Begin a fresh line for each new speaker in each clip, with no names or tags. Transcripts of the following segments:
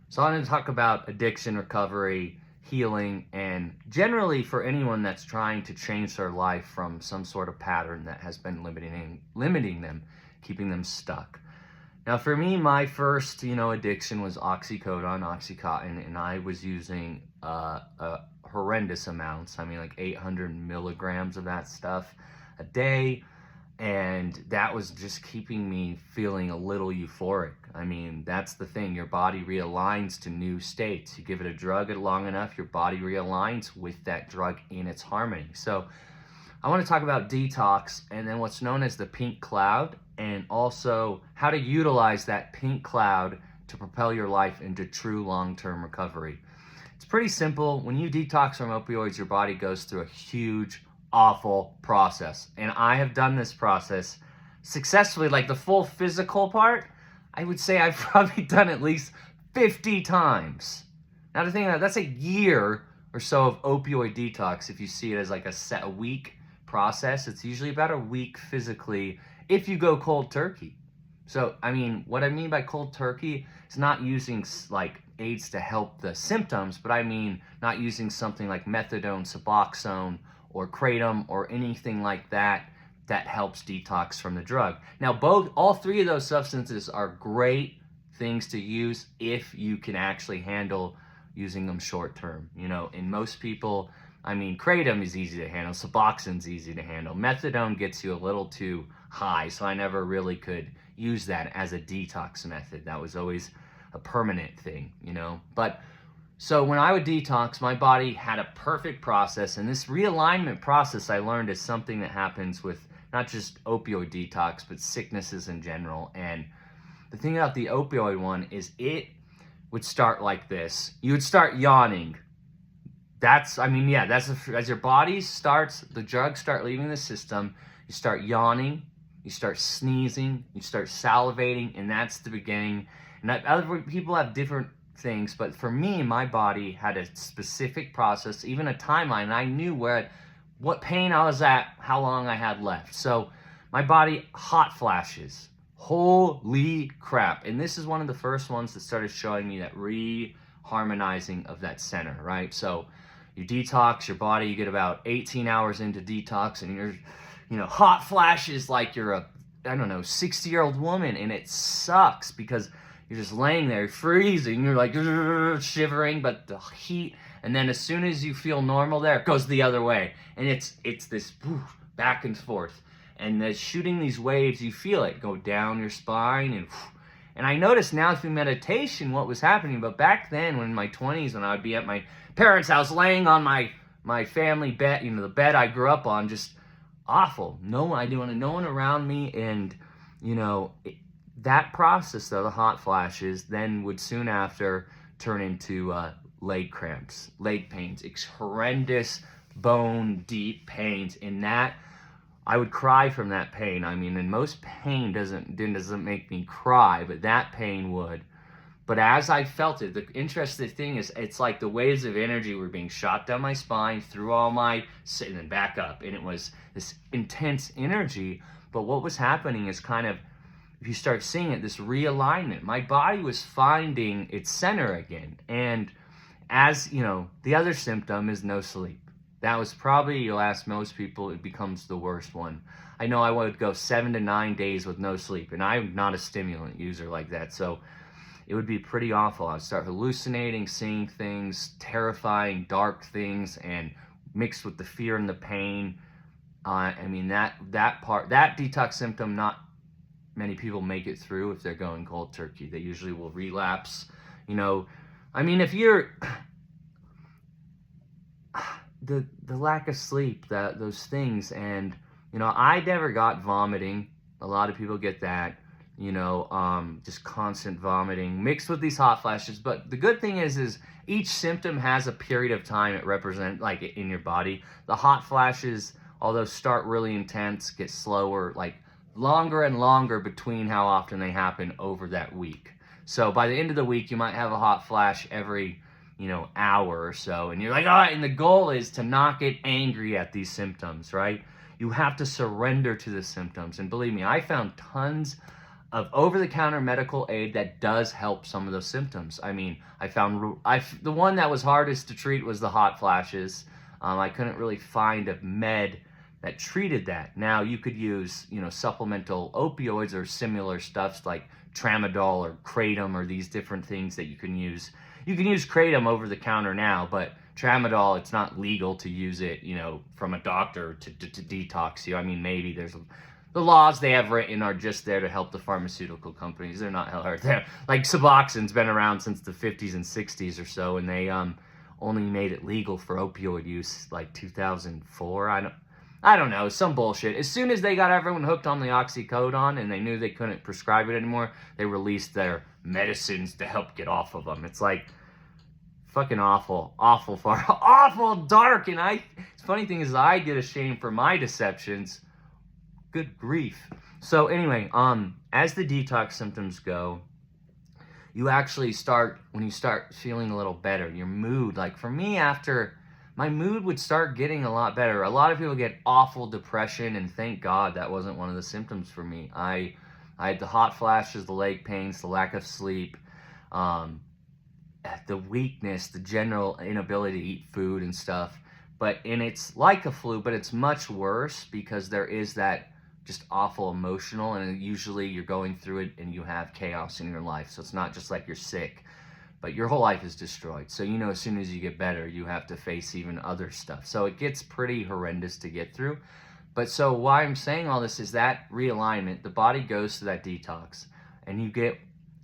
So I want to talk about addiction recovery, healing, and generally for anyone that's trying to change their life from some sort of pattern that has been limiting them, keeping them stuck. Now, for me, my first, addiction was Oxycontin, and I was using horrendous amounts. I mean, like 800 milligrams of that stuff a day, and that was just keeping me feeling a little euphoric. I mean, that's the thing. Your body realigns to new states. You give it a drug long enough, your body realigns with that drug in its harmony. So I want to talk about detox and then what's known as the pink cloud, and also how to utilize that pink cloud to propel your life into true long-term recovery. It's pretty simple. When you detox from opioids, your body goes through a huge, awful process. And I have done this process successfully, like the full physical part, I would say I've probably done at least 50 times. Now the thing about that's a year or so of opioid detox. If you see it as like a week process, it's usually about a week physically if you go cold turkey. So, I mean, what I mean by cold turkey is not using like aids to help the symptoms, but I mean not using something like methadone, Suboxone, or kratom, or anything like that that helps detox from the drug. Now, all three of those substances are great things to use if you can actually handle using them short term. In most people, I mean, kratom is easy to handle, Suboxone's easy to handle. Methadone gets you a little too high, so I never really could use that as a detox method. That was always a permanent thing, But so when I would detox, my body had a perfect process, and this realignment process I learned is something that happens with not just opioid detox, but sicknesses in general. And the thing about the opioid one is it would start like this. You would start yawning. That's as your body starts, the drugs start leaving the system, you start yawning, you start sneezing, you start salivating, and that's the beginning. And other people have different things, but for me, my body had a specific process, even a timeline, and I knew what pain I was at, how long I had left. So my body, hot flashes. Holy crap. And this is one of the first ones that started showing me that reharmonizing of that center, right? So you detox your body, you get about 18 hours into detox, and you're, hot flashes like you're a, 60-year-old woman, and it sucks because you're just laying there freezing, you're like shivering, but the heat, and then as soon as you feel normal there, it goes the other way, and it's this back and forth, and the shooting these waves, you feel it go down your spine, and I notice now through meditation what was happening, but back then, when in my 20s, when I would be at my parents' house laying on my family bed, the bed I grew up on, just awful. No one around me, and that process, though, the hot flashes, then would soon after turn into leg cramps, leg pains, horrendous bone deep pains. In that, I would cry from that pain. I mean, and most pain doesn't make me cry, but that pain would. But as I felt it, the interesting thing is it's like the waves of energy were being shot down my spine, through all my, and then back up. And it was this intense energy. But what was happening is kind of, if you start seeing it, this realignment. My body was finding its center again. And as, the other symptom is no sleep. That was probably, you'll ask most people, it becomes the worst one. I know I would go 7 to 9 days with no sleep, and I'm not a stimulant user like that. So it would be pretty awful. I'd start hallucinating, seeing things, terrifying, dark things, and mixed with the fear and the pain. That detox symptom, not many people make it through if they're going cold turkey. They usually will relapse. If you're the lack of sleep, those things, and I never got vomiting. A lot of people get that. Just constant vomiting mixed with these hot flashes. But the good thing is each symptom has a period of time it represents, like in your body. The hot flashes, although start really intense, get slower, like longer and longer between how often they happen over that week. So by the end of the week, you might have a hot flash every, hour or so. And you're like, all right, and the goal is to not get angry at these symptoms, right? You have to surrender to the symptoms. And believe me, I found tons of over-the-counter medical aid that does help some of those symptoms. I mean, the one that was hardest to treat was the hot flashes. I couldn't really find a med that treated that. Now you could use, supplemental opioids or similar stuffs like tramadol or kratom or these different things that you can use. You can use kratom over the counter now, but tramadol, it's not legal to use it, from a doctor to detox you. I mean, maybe the laws they have written are just there to help the pharmaceutical companies. They're not hard. They're like Suboxone's been around since the 50s and 60s or so, and they only made it legal for opioid use like 2004. I don't know, some bullshit. As soon as they got everyone hooked on the oxycodone and they knew they couldn't prescribe it anymore, they released their medicines to help get off of them. It's like fucking awful dark. And the funny thing is, I get ashamed for my deceptions. Good grief. So anyway, as the detox symptoms go, you actually when you start feeling a little better, your mood, like for me, my mood would start getting a lot better. A lot of people get awful depression, and thank God that wasn't one of the symptoms for me. I had the hot flashes, the leg pains, the lack of sleep, the weakness, the general inability to eat food and stuff. And it's like a flu, but it's much worse because there is that just awful emotional, and usually you're going through it and you have chaos in your life. So it's not just like you're sick, but your whole life is destroyed. So, as soon as you get better, you have to face even other stuff. So it gets pretty horrendous to get through. But so why I'm saying all this is that realignment, the body goes to that detox, and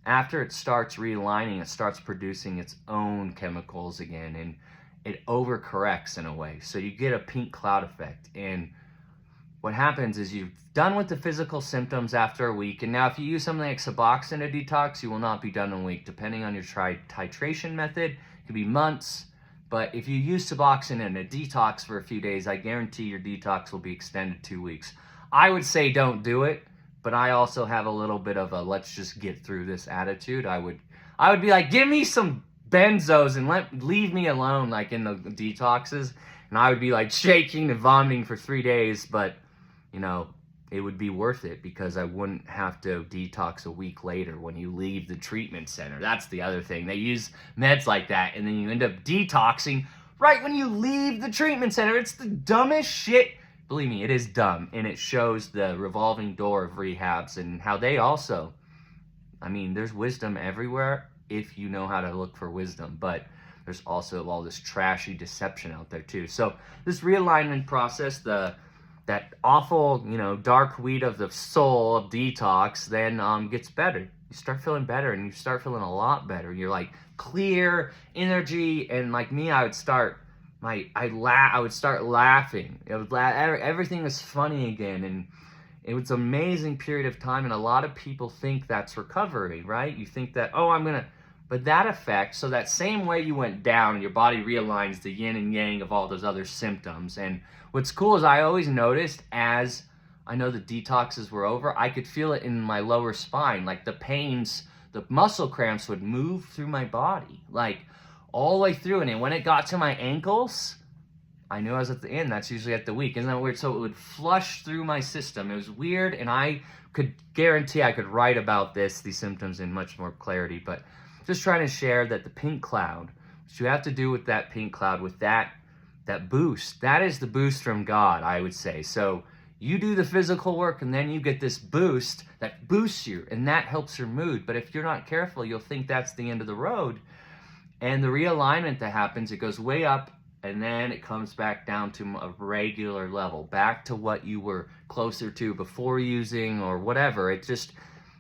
after it starts realigning, it starts producing its own chemicals again, and it overcorrects in a way. So you get a pink cloud effect. And what happens is you've done with the physical symptoms after a week. And now if you use something like Suboxone to detox, you will not be done in a week. Depending on your titration method, it could be months. But if you use Suboxone in a detox for a few days, I guarantee your detox will be extended 2 weeks. I would say don't do it, but I also have a little bit of a let's just get through this attitude. I would be like, give me some benzos and leave me alone, like in the detoxes. And I would be like shaking and vomiting for 3 days, but it would be worth it because I wouldn't have to detox a week later when you leave the treatment center. That's the other thing. They use meds like that, and then you end up detoxing right when you leave the treatment center. It's the dumbest shit. Believe me, it is dumb, and it shows the revolving door of rehabs and how they also, there's wisdom everywhere if you know how to look for wisdom, but there's also all this trashy deception out there too. So this realignment process, that awful, dark weed of the soul of detox then gets better. You start feeling better, and you start feeling a lot better. You're like clear energy, and like me, I would start laughing. Everything was funny again, and it was an amazing period of time. And a lot of people think that's recovery, right? You think that, but that effect, so that same way you went down and your body realigns the yin and yang of all those other symptoms. And what's cool is I always noticed as I know the detoxes were over, I could feel it in my lower spine. Like the pains, the muscle cramps would move through my body, like all the way through. And then when it got to my ankles, I knew I was at the end. That's usually at the week. Isn't that weird? So it would flush through my system. It was weird, and I could guarantee I could write about these symptoms in much more clarity. But just trying to share that the pink cloud, what you have to do with that pink cloud, with that boost, that is the boost from God, I would say. So you do the physical work, and then you get this boost that boosts you, and that helps your mood. But if you're not careful, you'll think that's the end of the road. And the realignment that happens, it goes way up, and then it comes back down to a regular level, back to what you were closer to before using or whatever. It just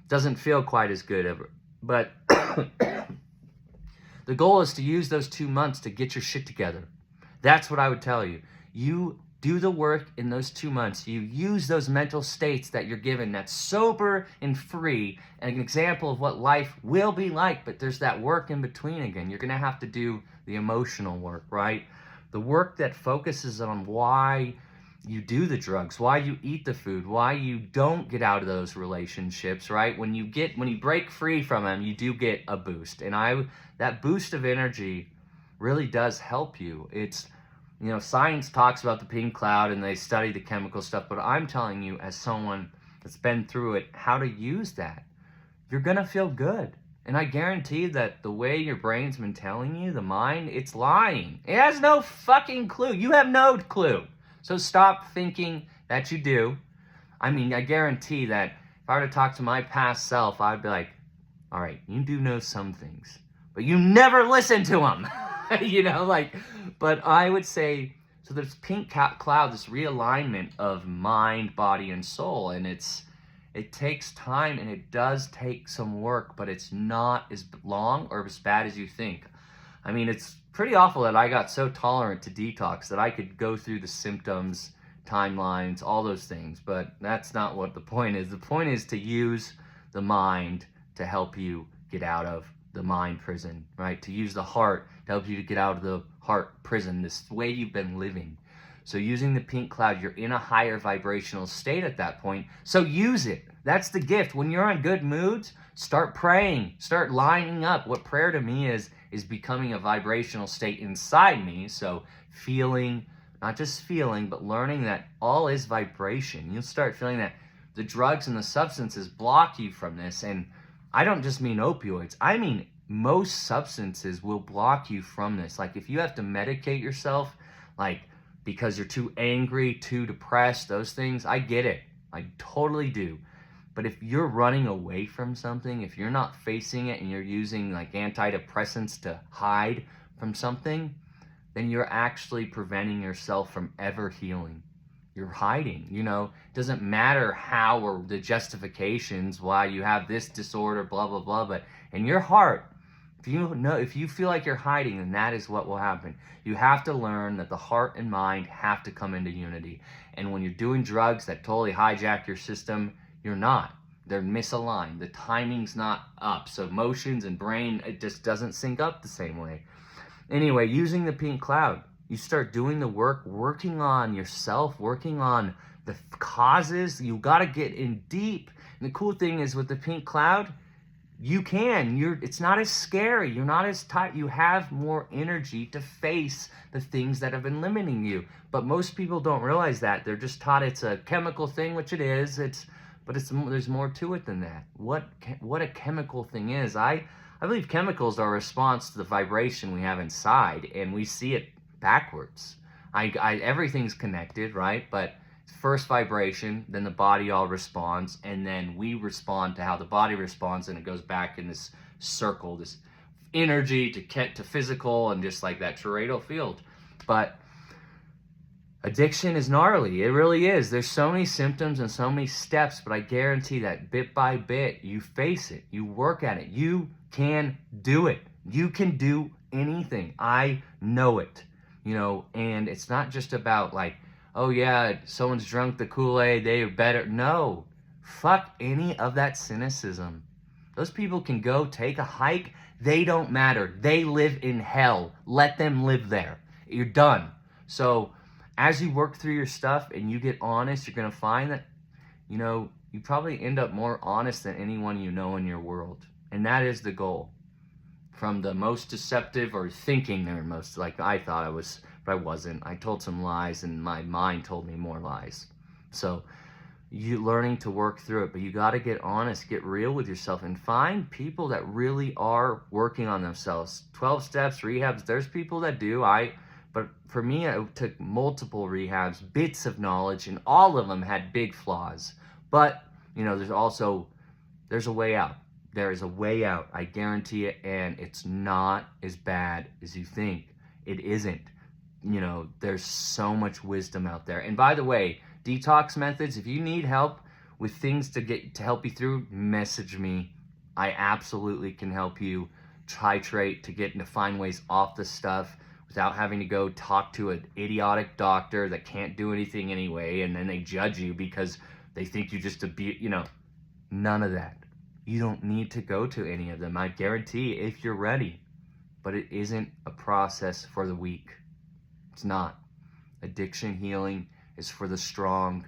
doesn't feel quite as good ever. But the goal is to use those 2 months to get your shit together. That's what I would tell you. You do the work in those 2 months. You use those mental states that you're given, that's sober and free, and an example of what life will be like. But there's that work in between again. You're going to have to do the emotional work, right? The work that focuses on why you do the drugs, why you eat the food, why you don't get out of those relationships, right? When you break free from them, you do get a boost. And that boost of energy really does help you. It's, science talks about the pink cloud and they study the chemical stuff, but I'm telling you, as someone that's been through it, how to use that. you're going to feel good. And I guarantee that the way your brain's been telling you, the mind, it's lying. It has no fucking clue. You have no clue. So stop thinking that you do. I mean, I guarantee that if I were to talk to my past self, I'd be like, all right, you do know some things, but you never listen to them. But I would say, so there's pink cloud, this realignment of mind, body, and soul. And it takes time, and it does take some work, but it's not as long or as bad as you think. I mean, it's pretty awful that I got so tolerant to detox that I could go through the symptoms, timelines, all those things, but that's not what the point is. The point is to use the mind to help you get out of the mind prison, right? To use the heart to help you to get out of the heart prison, this way you've been living. So using the pink cloud, you're in a higher vibrational state at that point. So use it. That's the gift. When you're on good moods, start praying, start lining up. What prayer to me is becoming a vibrational state inside me. So feeling, not just feeling, but learning that all is vibration. You'll start feeling that the drugs and the substances block you from this. And I don't just mean opioids. I mean most substances will block you from this. Like if you have to medicate yourself, like because you're too angry, too depressed, those things, I get it. I totally do. But if you're running away from something, if you're not facing it and you're using like antidepressants to hide from something, then you're actually preventing yourself from ever healing. You're hiding, It doesn't matter how or the why you have this disorder, blah, blah, blah. But in your heart, if you feel like you're hiding, then that is what will happen. You have to learn that the heart and mind have to come into unity. And when you're doing drugs that totally hijack your system, you're not. They're misaligned. The timing's not up. So emotions and brain, it just doesn't sync up the same way. Anyway, using the pink cloud, you start doing the work, working on yourself, working on the causes. You got to get in deep. And the cool thing is with the pink cloud, it's not as scary. You're not as tight. You have more energy to face the things that have been limiting you. But most people don't realize that. They're just taught it's a chemical thing, which it is. But there's more to it than that. What a chemical thing is. I believe chemicals are a response to the vibration we have inside, and we see it backwards. Everything's connected, right? But first vibration, then the body all responds, and then we respond to how the body responds, and it goes back in this circle, this energy to physical, and just like that toroidal field. But addiction is gnarly. It really is. There's so many symptoms and so many steps, but I guarantee that bit by bit, you face it, you work at it, you can do it. You can do anything. I know it, and it's not just about like, oh yeah, someone's drunk the Kool-Aid, they are better. No, fuck any of that cynicism. Those people can go take a hike. They don't matter. They live in hell. Let them live there. You're done. So as you work through your stuff and you get honest, you're going to find that, you probably end up more honest than anyone you know in your world. And that is the goal. From the most deceptive or thinking they're most, like I thought I was, but I wasn't. I told some lies and my mind told me more lies. So you learning to work through it, but you got to get honest, get real with yourself, and find people that really are working on themselves. 12 steps, rehabs, there's people that do. But for me, it took multiple rehabs, bits of knowledge, and all of them had big flaws. But, there's a way out. There is a way out, I guarantee it, and it's not as bad as you think. It isn't. There's so much wisdom out there. And by the way, detox methods, if you need help with things to help you through, message me. I absolutely can help you titrate to find ways off the stuff without having to go talk to an idiotic doctor that can't do anything anyway, and then they judge you because they think you just none of that. You don't need to go to any of them. I guarantee if you're ready. But it isn't a process for the weak. It's not. Addiction healing is for the strong.